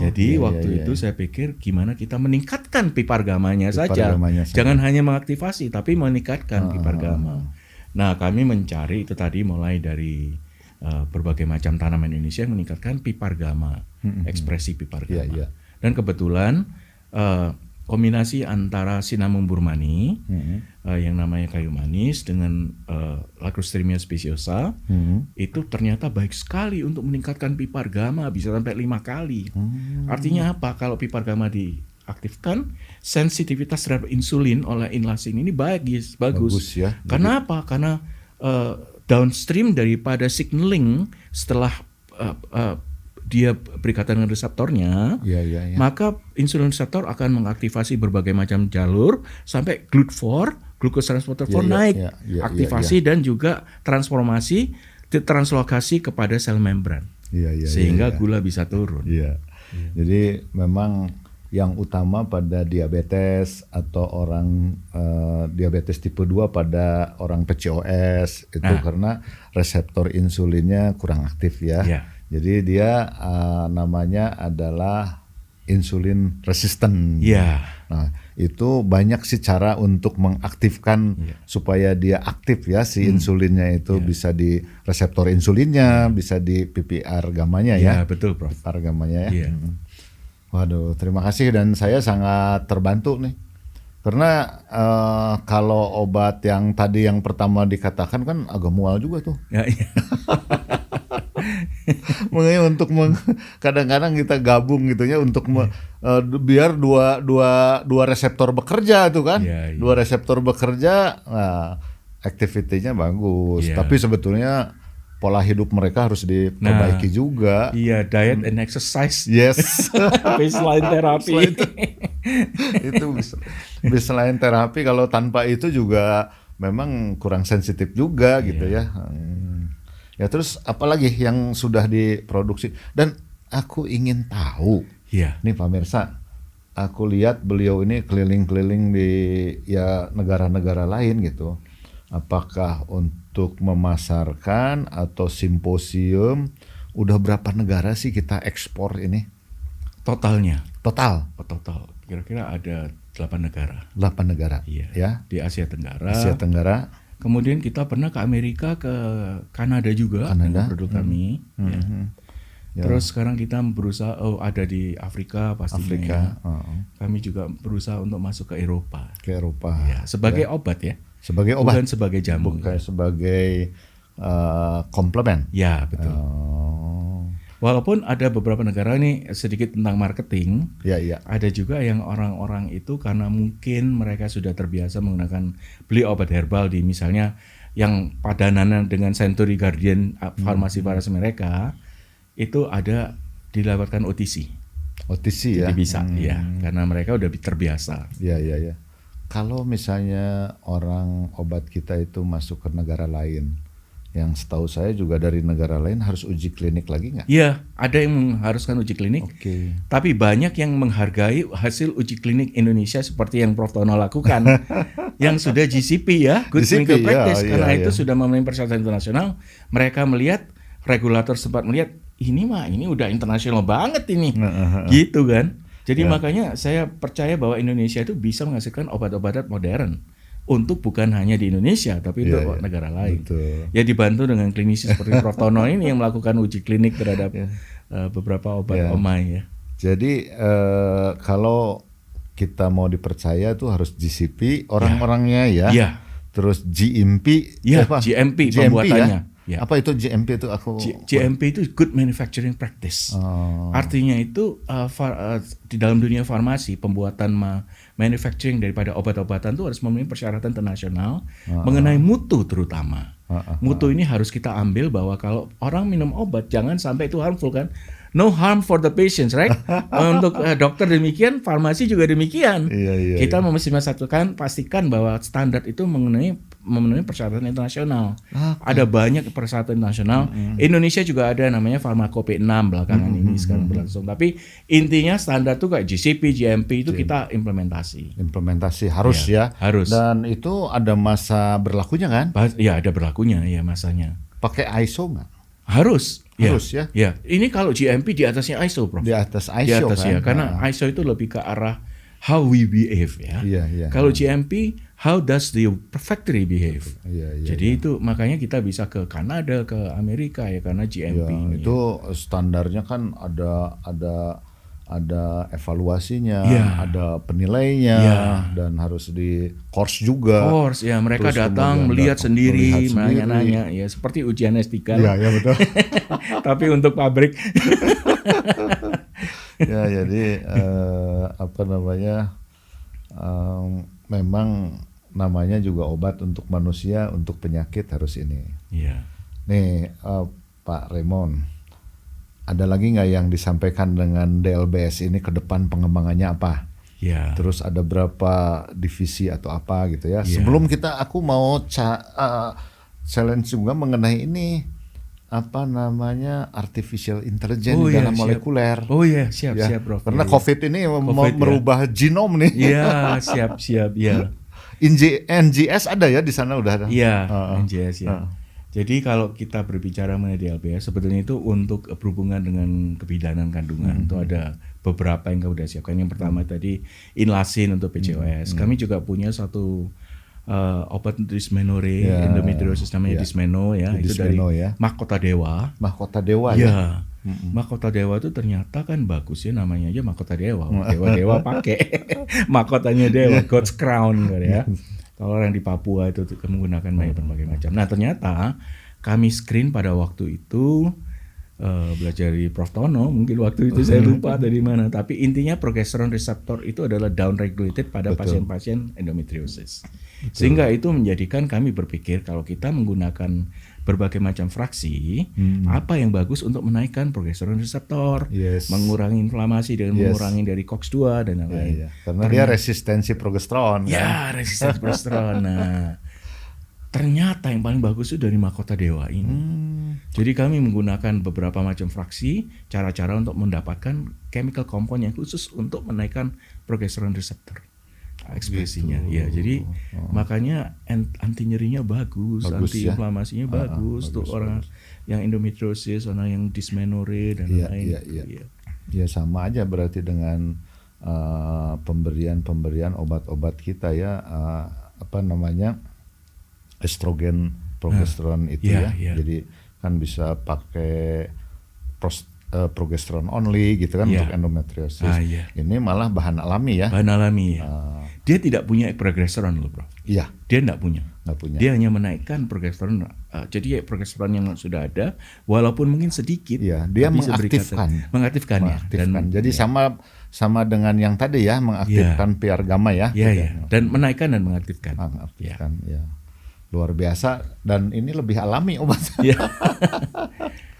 Jadi waktu itu saya pikir gimana kita meningkatkan pipargamanya saja. Jangan hanya mengaktifasi, tapi meningkatkan pipargama. Nah, kami mencari itu tadi mulai dari berbagai macam tanaman Indonesia yang meningkatkan pipargama, ekspresi pipargama. Dan kebetulan kombinasi antara Cinnamon burmani yang namanya kayu manis dengan Lacrostreamia speciosa itu ternyata baik sekali untuk meningkatkan pipargama, bisa sampai 5 kali. Artinya apa? Kalau pipargama diaktifkan, sensitivitas terhadap insulin oleh Inlasin ini bagus ya. Karena apa? Karena downstream daripada signaling setelah dia berkaitan dengan reseptornya, maka insulin reseptor akan mengaktifasi berbagai macam jalur sampai GLUT4, glucose transporter 4 naik, aktivasi dan juga transformasi, translokasi kepada sel membran, sehingga gula bisa turun. Jadi memang yang utama pada diabetes atau orang diabetes tipe 2 pada orang PCOS itu karena reseptor insulinnya kurang aktif ya. Jadi dia namanya adalah insulin resistant. Nah, itu banyak sih cara untuk mengaktifkan supaya dia aktif ya si insulinnya itu bisa di reseptor insulinnya, bisa di pipi argamanya ya. Betul, Prof. Argamanya ya. Waduh, terima kasih dan saya sangat terbantu nih. Karena kalau obat yang tadi yang pertama dikatakan kan agak mual juga tuh. Makanya untuk kadang-kadang kita gabung gitu ya untuk biar dua reseptor bekerja tuh kan. Dua reseptor bekerja, nah, activity-nya bagus. Tapi sebetulnya pola hidup mereka harus diperbaiki juga. Diet and exercise. Yes. Baseline terapi. Itu baseline terapi, kalau tanpa itu juga memang kurang sensitif juga gitu ya. Ya terus apalagi yang sudah diproduksi, dan aku ingin tahu. Nih pemirsa, aku lihat beliau ini keliling-keliling di negara-negara lain gitu. Apakah untuk memasarkan atau simposium udah berapa negara sih kita ekspor ini? Totalnya. Total Kira-kira ada 8 negara. 8 negara. Iya. Ya. Di Asia Tenggara. Asia Tenggara. Kemudian kita pernah ke Amerika, ke Kanada juga dengan produk kami. Ya. Ya. Terus sekarang kita berusaha ada di Afrika pastinya. Kami juga berusaha untuk masuk ke Eropa. Ya, sebagai obat ya. Sebagai obat. Bukan sebagai jamu. Bukan sebagai komplement. Ya, betul. Walaupun ada beberapa negara ini sedikit tentang marketing, ada juga yang orang-orang itu karena mungkin mereka sudah terbiasa menggunakan beli obat herbal di misalnya yang padanan dengan Century Guardian farmasi mereka, itu ada dilewatkan OTC. OTC ya? Jadi bisa, ya, karena mereka udah terbiasa. Ya. Kalau misalnya orang obat kita itu masuk ke negara lain, yang setahu saya juga dari negara lain harus uji klinik lagi nggak? Iya, ada yang mengharuskan uji klinik. Tapi banyak yang menghargai hasil uji klinik Indonesia seperti yang Prof. Tono lakukan, yang sudah GCP ya, Good Clinical Practice, karena itu sudah memenuhi persyaratan internasional. Mereka melihat, regulator sempat melihat, ini udah internasional banget ini, gitu kan. Jadi makanya saya percaya bahwa Indonesia itu bisa menghasilkan obat-obatan modern. Untuk bukan hanya di Indonesia, tapi untuk negara lain. Betul. Ya dibantu dengan klinisi seperti Prof. Tono ini yang melakukan uji klinik terhadap beberapa obat omai ya. Jadi kalau kita mau dipercaya tuh harus GCP orang-orangnya ya. Terus GMP. GMP pembuatannya. Ya. Apa itu GMP itu GMP itu Good Manufacturing Practice. Artinya itu di dalam dunia farmasi pembuatan manufacturing daripada obat-obatan itu harus memenuhi persyaratan internasional mengenai mutu terutama. Mutu ini harus kita ambil bahwa kalau orang minum obat jangan sampai itu harmful kan. No harm for the patients, right? Untuk dokter demikian, farmasi juga demikian. Kita mesti pastikan bahwa standar itu memenuhi persyaratan internasional. Ada banyak persyaratan internasional. Indonesia juga ada namanya Farmakope 6 belakangan ini sekarang berlangsung. Tapi intinya standar itu kayak GCP, GMP itu kita implementasi. Harus ya. Harus. Dan itu ada masa berlakunya kan? Ya ada berlakunya ya masanya. Pakai ISO nggak? Harus ya. Ya. Ini kalau GMP di atasnya ISO, Prof. Di atas ISO kan? Ya, karena ISO itu lebih ke arah how we behave ya. Kalau GMP, how does the factory behave? Jadi itu makanya kita bisa ke Kanada, ke Amerika ya karena GMP. Itu standarnya kan ada evaluasinya, ada penilainya, dan harus di course juga. Mereka datang melihat sendiri, nanya-nanya, ya seperti ujian S3. Iya, betul. Tapi untuk pabrik. Jadi memang namanya juga obat untuk manusia, untuk penyakit harus ini. Nih, Pak Raymond. Ada lagi nggak yang disampaikan dengan DLBS ini ke depan pengembangannya apa? Terus ada berapa divisi atau apa gitu ya? Sebelum aku mau challenge juga mengenai ini artificial intelligence dalam molekuler. Siap Prof. Karena COVID ini mau merubah genom nih. Siap ya. NGS ada ya di sana udah ada. NGS ya. Jadi kalau kita berbicara mengenai DLBS sebetulnya itu untuk berhubungan dengan kebidanan kandungan itu ada beberapa yang kita siapkan. Yang pertama tadi Inlasin untuk PCOS. Kami juga punya satu obat dysmenorrhea endometriosis namanya Dysmeno ya. Itu dari Mahkota Dewa. Ya. Mahkota Dewa itu ternyata kan bagus ya, namanya aja Mahkota Dewa. Dewa pakai mahkotanya Dewa, God's Crown ya. Kalau orang di Papua itu menggunakan berbagai macam. Nah ternyata kami screen pada waktu itu belajar dari Prof. Tono, mungkin waktu itu saya lupa dari mana. Tapi intinya progesteron reseptor itu adalah down regulated pada pasien-pasien endometriosis. Sehingga itu menjadikan kami berpikir kalau kita menggunakan berbagai macam fraksi, apa yang bagus untuk menaikkan progesteron reseptor, mengurangi inflamasi dengan mengurangi dari COX-2 dan lain-lain. Karena dia resistensi progesteron. Resistensi progesteron. Nah, ternyata yang paling bagus itu dari Mahkota Dewa ini. Jadi kami menggunakan beberapa macam fraksi, cara-cara untuk mendapatkan chemical compound yang khusus untuk menaikkan progesteron reseptor. ekspresinya. Ya, jadi makanya anti nyerinya bagus anti inflamasinya bagus untuk orang yang endometriosis, orang yang dysmenorrhea dan lain-lain. Ya sama aja berarti dengan pemberian obat-obat kita ya, estrogen, progesteron itu ya. Jadi kan bisa pakai progesteron only gitu kan untuk endometriosis. Ini malah bahan alami ya. Bahan alami ya. Dia tidak punya progesteron loh, Prof. Iya. Dia enggak punya. Dia hanya menaikkan progesteron. Jadi progesteron yang sudah ada, walaupun mungkin sedikit. Iya. Dia mengaktifkan ya. Dan, jadi sama dengan yang tadi ya, mengaktifkan PR gamma ya. Iya. Dan menaikkan dan mengaktifkan. Ya. Luar biasa, dan ini lebih alami obatnya.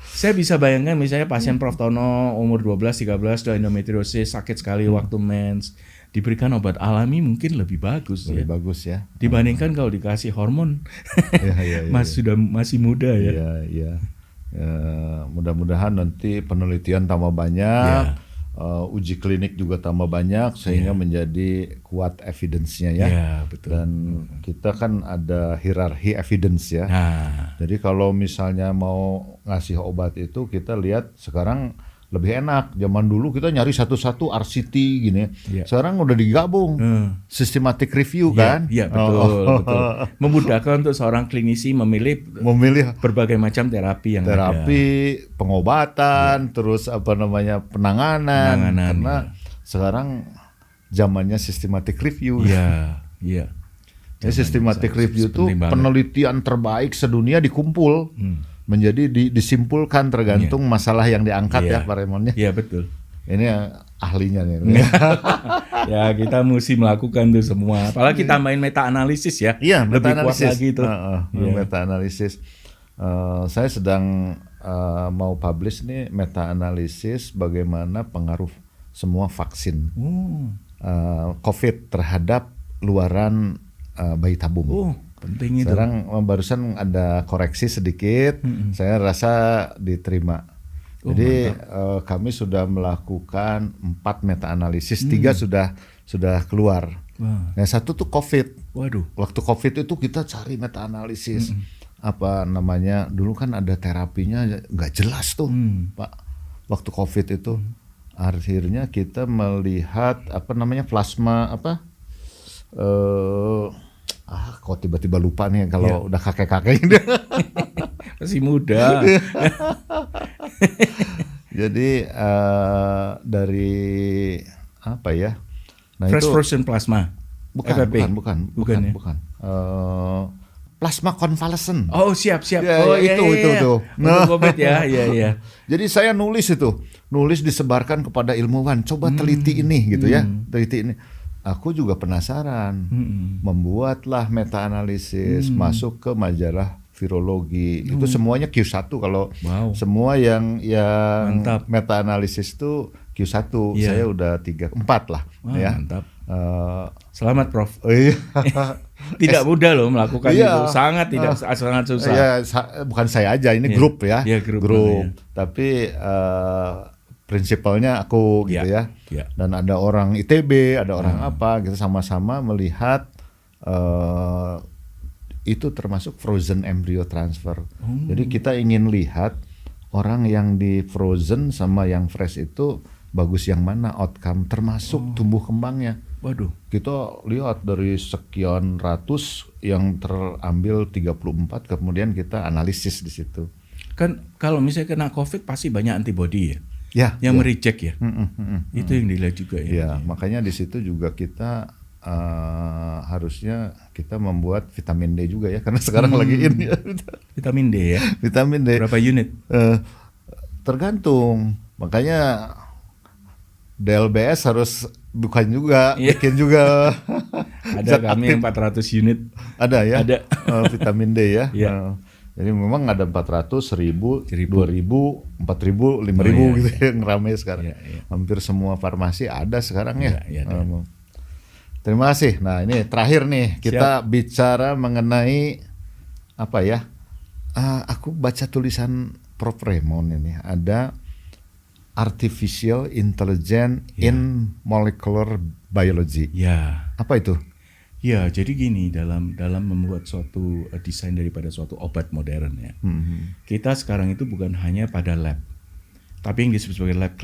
Saya bisa bayangkan misalnya pasien Prof. Tono umur 12-13 sudah endometriosis, sakit sekali waktu mens, diberikan obat alami mungkin lebih bagus. Lebih bagus ya. Dibandingkan kalau dikasih hormon, masih muda ya. Iya. Mudah-mudahan nanti penelitian tambah banyak, uji klinik juga tambah banyak sehingga menjadi kuat evidence-nya ya. Betul. Dan kita kan ada hierarki evidence ya. Jadi kalau misalnya mau ngasih obat itu kita lihat sekarang lebih enak. Zaman dulu kita nyari satu-satu RCT gini. Sekarang udah digabung. Systematic review kan? Iya, betul. Memudahkan untuk seorang klinisi memilih berbagai macam terapi yang ada. Pengobatan, terus penanganan. Karena sekarang zamannya systematic review. Iya. Systematic review itu penelitian terbaik sedunia dikumpul. Menjadi disimpulkan tergantung masalah yang diangkat ya Pak Raymond. Iya betul. Ini ahlinya nih. Ya kita mesti melakukan itu semua. Apalagi tambahin meta analisis ya. Iya, lebih kuat lagi itu. Meta analisis. Saya sedang mau publish nih meta analisis bagaimana pengaruh semua vaksin COVID terhadap luaran bayi tabung. Penting itu. Sekarang barusan ada koreksi sedikit, saya rasa diterima. Jadi kami sudah melakukan 4 meta analisis, 3 sudah keluar. Nah 1 tuh COVID. Waduh. Waktu COVID itu kita cari meta analisis. Dulu kan ada terapinya nggak jelas tuh, Pak. Waktu COVID itu akhirnya kita melihat plasma kok tiba-tiba lupa nih kalau udah kakek-kakek ini. Masih muda. Jadi dari apa ya? Nah, Fresh frozen plasma. Bukan. Plasma convalescent. Oh, siap. Ya, itu. Nah, COVID ya. Jadi saya nulis disebarkan kepada ilmuwan. Coba teliti ini gitu ya. Teliti ini. Aku juga penasaran, membuatlah meta analisis, masuk ke majalah virologi. Itu semuanya Q1 kalau semua yang meta analisis itu Q1. Saya udah 3-4 lah. Mantap. Selamat Prof. Tidak mudah loh melakukan itu, sangat susah. Ya, bukan saya aja, ini grup ya. Grup. Tapi prinsipalnya aku gitu ya. Dan ada orang ITB, ada orang apa gitu, sama-sama melihat itu termasuk frozen embryo transfer. Jadi kita ingin lihat orang yang di frozen sama yang fresh itu bagus yang mana outcome, termasuk tumbuh kembangnya. Waduh. Kita lihat dari sekian ratus yang terambil 34, kemudian kita analisis di situ. Kan kalau misalnya kena COVID pasti banyak antibody ya. Yang mereject ya. Itu yang dilihat juga ya. Ya, makanya di situ juga kita harusnya kita membuat vitamin D juga ya, karena sekarang lagi ini. Vitamin D ya. Vitamin D. Berapa unit? Tergantung. Makanya DLBS harus bikin juga. Ada kami yang 400 unit. Ada ya. Ada. Vitamin D ya. Jadi memang ada 400, 1000, 2000, 4000, 5000 gitu yang ramai sekarang. Hampir semua farmasi ada sekarang ya. Terima kasih. Nah ini terakhir nih kita bicara mengenai apa ya? Aku baca tulisan Prof Raymond ini, ada Artificial Intelligence in Molecular Biology. Ya. Apa itu? Ya, jadi gini, dalam membuat suatu desain daripada suatu obat modern ya. Kita sekarang itu bukan hanya pada lab. Tapi yang disebut sebagai lab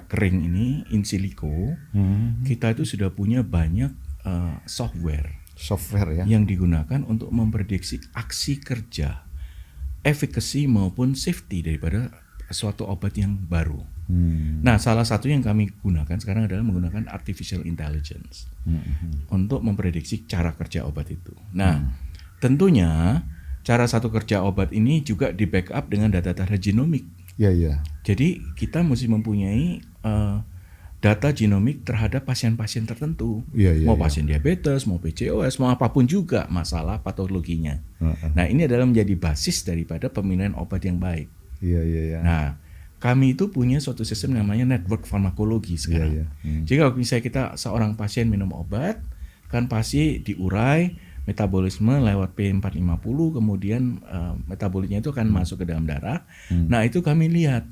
kering ini in silico, kita itu sudah punya banyak software ya, yang digunakan untuk memprediksi aksi kerja, efficacy maupun safety daripada suatu obat yang baru. Nah, salah satu yang kami gunakan sekarang adalah menggunakan artificial intelligence untuk memprediksi cara kerja obat itu. Nah, tentunya cara satu kerja obat ini juga di backup dengan data-data genomik. Iya. Jadi kita mesti mempunyai data genomik terhadap pasien-pasien tertentu. Mau pasien diabetes, mau PCOS, mau apapun juga masalah patologinya. Nah, ini adalah menjadi basis daripada pemilihan obat yang baik. Iya. Nah, kami itu punya suatu sistem namanya network farmakologi sekarang. Jadi kalau misalnya kita seorang pasien minum obat, kan pasti diurai metabolisme lewat P450, kemudian metabolitnya itu akan masuk ke dalam darah. Nah, itu kami lihat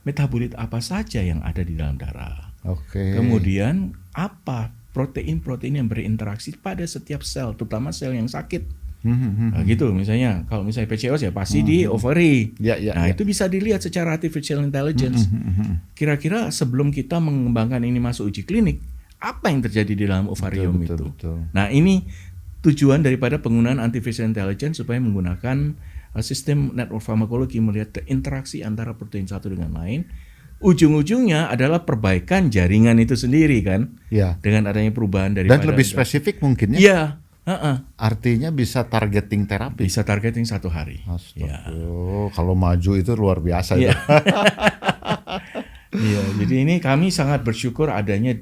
metabolit apa saja yang ada di dalam darah. Kemudian apa protein-protein yang berinteraksi pada setiap sel, terutama sel yang sakit. Nah, gitu misalnya kalau misalnya PCOS ya pasti di ovary. Itu bisa dilihat secara artificial intelligence. Kira-kira sebelum kita mengembangkan ini masuk uji klinik, apa yang terjadi di dalam ovarium itu. Nah, ini tujuan daripada penggunaan artificial intelligence supaya menggunakan sistem network farmakologi melihat interaksi antara protein satu dengan lain. Ujung-ujungnya adalah perbaikan jaringan itu sendiri kan. Dengan adanya perubahan daripada. Dan lebih spesifik mungkin ya. Iya. Artinya bisa targeting terapi. Bisa targeting 1 hari. Kalau maju itu luar biasa ya. Iya, jadi ini kami sangat bersyukur adanya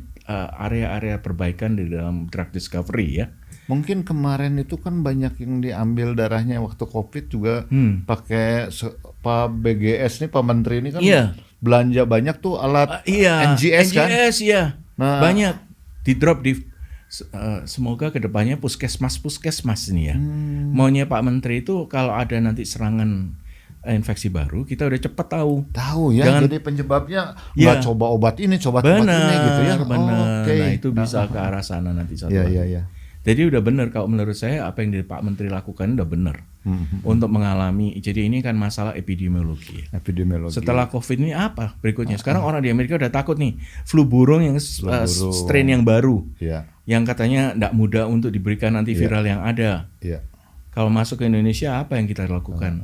area-area perbaikan di dalam drug discovery ya. Mungkin kemarin itu kan banyak yang diambil darahnya waktu COVID juga pakai Pak BGS nih, Pak Menteri ini kan belanja banyak tuh alat NGS kan. NGS ya. Nah, banyak di drop di semoga kedepannya puskesmas ini ya. Maunya Pak Menteri itu kalau ada nanti serangan infeksi baru, kita udah cepet tahu ya. Jadi penyebabnya nggak coba obat ini, coba obat ini gitu ya. Nah, itu bisa ke arah sana nanti satu hari. Jadi udah benar kalau menurut saya apa yang Pak Menteri lakukan udah benar untuk mengalami. Jadi ini kan masalah epidemiologi. Setelah COVID ini apa berikutnya? Sekarang orang di Amerika udah takut nih flu burung yang strain yang baru, yang katanya tidak mudah untuk diberikan antiviral yang ada. Kalau masuk ke Indonesia apa yang kita lakukan?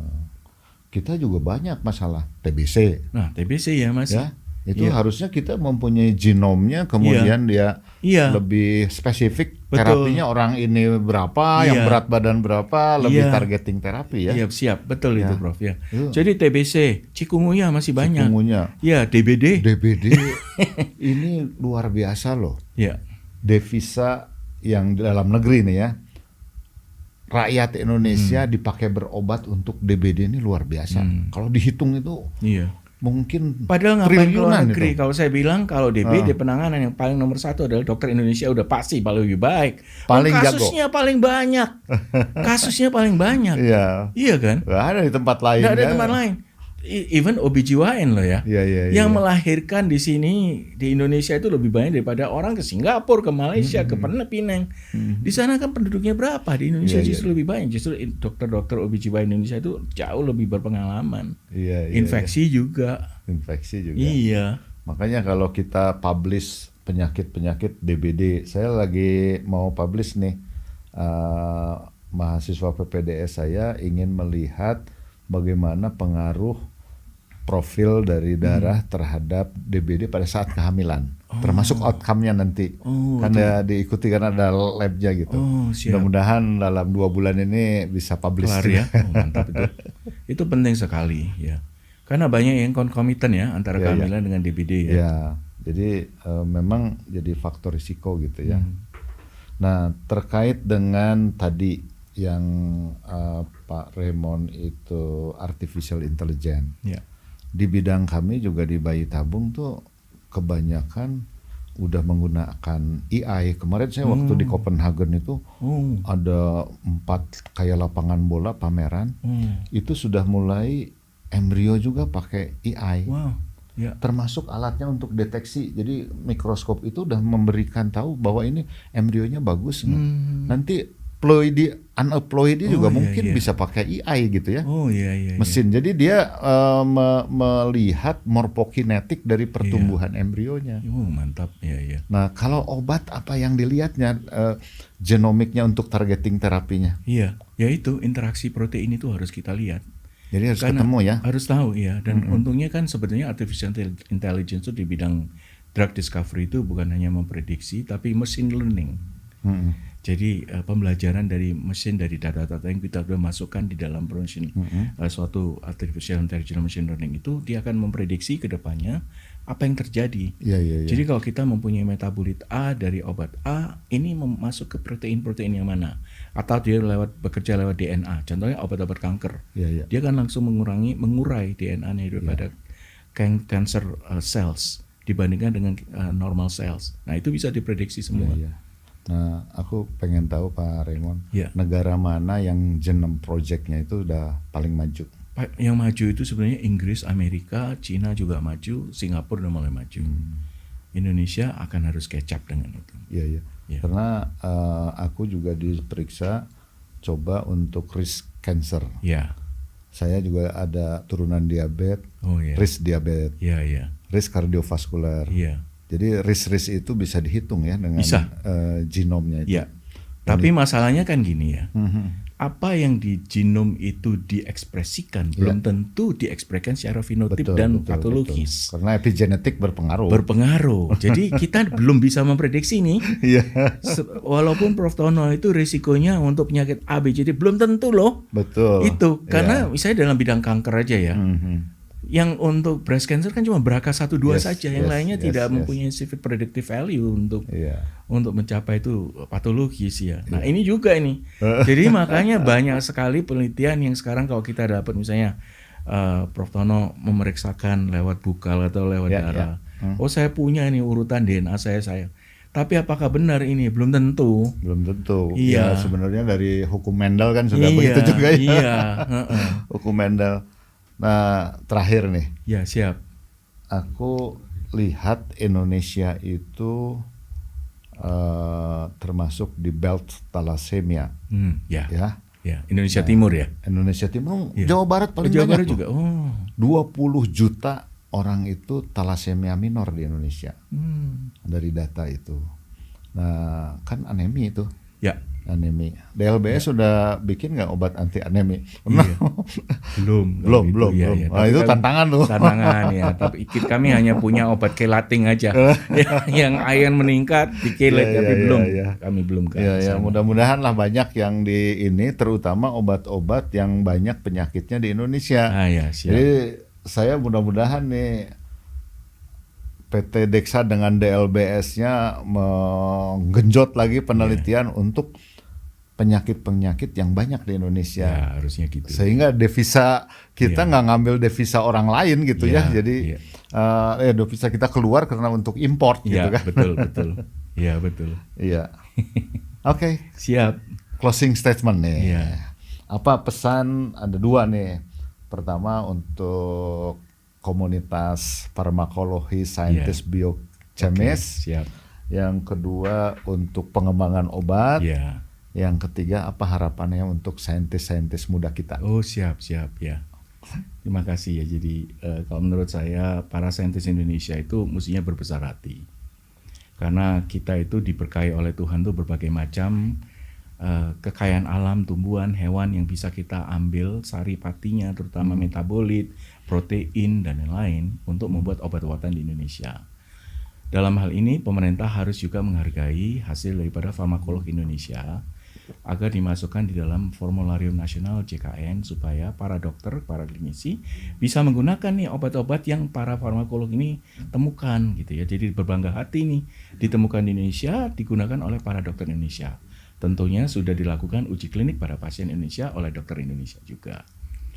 Kita juga banyak masalah TBC. Nah, TBC ya Mas. Itu harusnya kita mempunyai genomnya, kemudian dia lebih spesifik. Terapinya orang ini berapa, yang berat badan berapa, lebih targeting terapi ya. Iya, siap, betul itu Prof ya. Jadi TBC, chikungunya masih banyak. Ya, DBD ini luar biasa loh. Devisa yang dalam negeri nih ya. Rakyat Indonesia dipakai berobat untuk DBD ini luar biasa. Kalau dihitung itu mungkin padahal ngapain keluar negeri. Kalau saya bilang kalau DBD penanganan yang paling nomor 1 adalah dokter Indonesia udah pasti paling lebih baik. Kasusnya paling banyak. Iya kan? Gak ada di tempat lain. Gak ada di tempat lain. Even OBGYN loh ya. Yang melahirkan di sini di Indonesia itu lebih banyak daripada orang ke Singapura, ke Malaysia, ke Penang. Di sana kan penduduknya berapa? Di Indonesia justru lebih banyak. Justru dokter-dokter OBGYN Indonesia itu jauh lebih berpengalaman. Infeksi juga. Iya. Makanya kalau kita publish penyakit-penyakit DBD, saya lagi mau publish nih mahasiswa PPDS saya ingin melihat bagaimana pengaruh profil dari darah terhadap DBD pada saat kehamilan, termasuk outcome-nya nanti. Karena diikuti karena ada lab-nya gitu. Mudah-mudahan dalam 2 bulan ini bisa publish. Ya. Mantap itu. Itu penting sekali ya. Karena banyak yang concomitant ya antara kehamilan dengan DBD ya. Jadi memang jadi faktor risiko gitu ya. Nah, terkait dengan tadi yang Pak Raymond itu artificial intelligence. Di bidang kami juga di bayi tabung tuh kebanyakan udah menggunakan AI. Kemarin saya waktu di Copenhagen itu ada 4 kayak lapangan bola pameran. Itu sudah mulai embrio juga pakai AI. Ya. Termasuk alatnya untuk deteksi. Jadi mikroskop itu udah memberikan tahu bahwa ini embrionya bagus. Nanti ploidi, aneuploidi juga mungkin bisa pakai AI gitu ya. Oh iya. Mesin. Jadi dia melihat morfokinetik dari pertumbuhan embrionya. Mantap. Iya. Nah, kalau obat apa yang dilihatnya genomiknya untuk targeting terapinya? Iya, ya itu interaksi protein itu harus kita lihat. Jadi harus ketemu ya. Harus tahu ya. Dan untungnya kan sebetulnya artificial intelligence itu di bidang drug discovery itu bukan hanya memprediksi tapi machine learning. Jadi pembelajaran dari mesin dari data-data yang kita sudah masukkan di dalam suatu artificial intelligence machine learning itu dia akan memprediksi ke depannya apa yang terjadi. Jadi kalau kita mempunyai metabolit A dari obat A, ini masuk ke protein-protein yang mana? Atau dia bekerja lewat DNA. Contohnya obat-obat kanker. Dia akan langsung mengurai DNA-nya daripada cancer cells dibandingkan dengan normal cells. Nah, itu bisa diprediksi semua. Nah, aku pengen tahu Pak Raymond, negara mana yang genome project-nya itu udah paling maju? Yang maju itu sebenarnya Inggris, Amerika, Cina juga maju, Singapura udah mulai maju. Indonesia akan harus catch up dengan itu. Iya. Karena aku juga diperiksa coba untuk risk cancer. Saya juga ada turunan diabetes, risk diabetes, risk kardiovaskular. Jadi risk itu bisa dihitung ya dengan genomnya itu. Tapi masalahnya kan gini ya. Apa yang di genom itu diekspresikan belum tentu diekspresikan secara fenotip dan patologis. Karena epigenetik berpengaruh. Jadi kita belum bisa memprediksi nih. Walaupun Prof Tono itu risikonya untuk penyakit A, B, C, D belum tentu loh. Betul. Itu karena misalnya dalam bidang kanker aja ya. Yang untuk breast cancer kan cuma BRCA 1-2 saja, yang lainnya tidak mempunyai sufficient predictive value untuk mencapai itu patologis ya. Nah ini juga ini, jadi makanya banyak sekali penelitian yang sekarang kalau kita dapat misalnya Prof Tono memeriksakan lewat bukal atau lewat darah, oh saya punya ini urutan DNA saya. Tapi apakah benar ini? Belum tentu. Ya sebenarnya dari hukum Mendel kan sudah begitu juga ya. Hukum Mendel. Nah, terakhir nih. Ya, siap. Aku lihat Indonesia itu termasuk di belt thalassemia. Indonesia Timur ya. Indonesia Timur, Jawa Barat paling Jawa banyak. Barat juga. 20 juta orang itu thalassemia minor di Indonesia. Dari data itu. Nah, kan anemi itu. Anemi. DLBS sudah bikin nggak obat anti anemi? Belum. Nah, itu tantangan tuh. Tantangan ya. Tapi kami hanya punya obat kelating aja. Yang iron meningkat di kelet tapi belum. Kami belum ke sana. Mudah-mudahan lah banyak yang di ini, terutama obat-obat yang banyak penyakitnya di Indonesia. Siap. Jadi saya mudah-mudahan nih PT Dexa dengan DLBS-nya menggenjot lagi penelitian untuk penyakit-penyakit yang banyak di Indonesia. Harusnya gitu. Sehingga devisa kita nggak ngambil devisa orang lain gitu ya. Jadi devisa kita keluar karena untuk import gitu kan. Betul. Iya, betul. Iya. Oke. Siap. Closing statement nih. Apa pesan? Ada 2 nih. Pertama untuk komunitas farmakologi, saintis, biokemis. Siap. Yang kedua untuk pengembangan obat. Yang ketiga apa harapannya untuk saintis-saintis muda kita? Siap ya. Terima kasih ya. Jadi kalau menurut saya para saintis Indonesia itu mestinya berbesar hati. Karena kita itu diberkahi oleh Tuhan tuh berbagai macam kekayaan alam, tumbuhan, hewan yang bisa kita ambil saripatinya, terutama metabolit, protein dan lain-lain untuk membuat obat-obatan di Indonesia. Dalam hal ini pemerintah harus juga menghargai hasil daripada farmakologi Indonesia agar dimasukkan di dalam formularium nasional JKN supaya para dokter, para klinisi bisa menggunakan nih obat-obat yang para farmakolog ini temukan gitu ya. Jadi berbangga hati nih ditemukan di Indonesia, digunakan oleh para dokter Indonesia. Tentunya sudah dilakukan uji klinik pada pasien Indonesia oleh dokter Indonesia juga.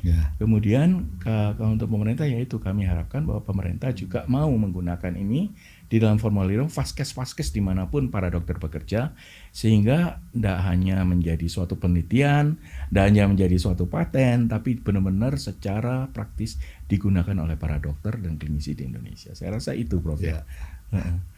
Ya. Kemudian kalau untuk pemerintah yaitu kami harapkan bahwa pemerintah juga mau menggunakan ini di dalam formularium vaskes dimanapun para dokter bekerja, sehingga tidak hanya menjadi suatu penelitian, tidak hanya menjadi suatu paten, tapi benar-benar secara praktis digunakan oleh para dokter dan klinisi di Indonesia. Saya rasa itu, Prof. Ya.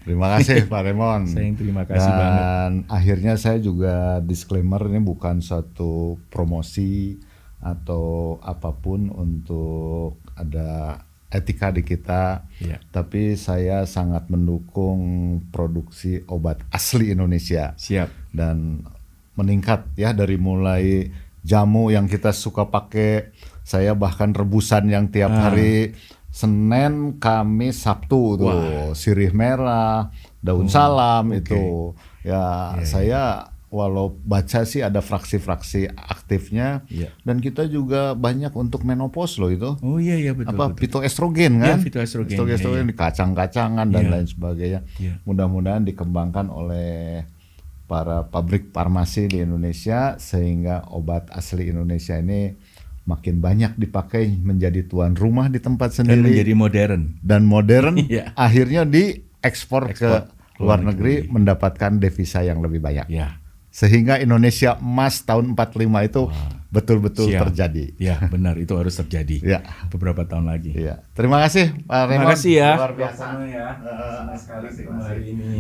Terima kasih Pak Raymond. Saya terima kasih banget. Dan akhirnya saya juga disclaimer, ini bukan suatu promosi atau apapun untuk ada etika di kita, tapi saya sangat mendukung produksi obat asli Indonesia. Siap. Dan meningkat ya, dari mulai jamu yang kita suka pakai, saya bahkan rebusan yang tiap hari Senin, Kamis, Sabtu tuh, sirih merah, daun salam itu. Ya, saya walau baca sih ada fraksi-fraksi aktifnya, dan kita juga banyak untuk menopause loh itu. Oh iya betul. Fitoestrogen kan? Fitoestrogen di kacang-kacangan dan lain sebagainya. Mudah-mudahan dikembangkan oleh para pabrik farmasi di Indonesia sehingga obat asli Indonesia ini makin banyak dipakai, menjadi tuan rumah di tempat sendiri dan menjadi modern. Akhirnya diekspor ke luar negeri mendapatkan devisa yang lebih banyak. Sehingga Indonesia Emas tahun 45 itu betul-betul terjadi. Ya, benar, itu harus terjadi. Beberapa tahun lagi. Terima kasih Pak Raymond. Terima kasih ya. Luar biasa. Senang sekali ketemu hari ini.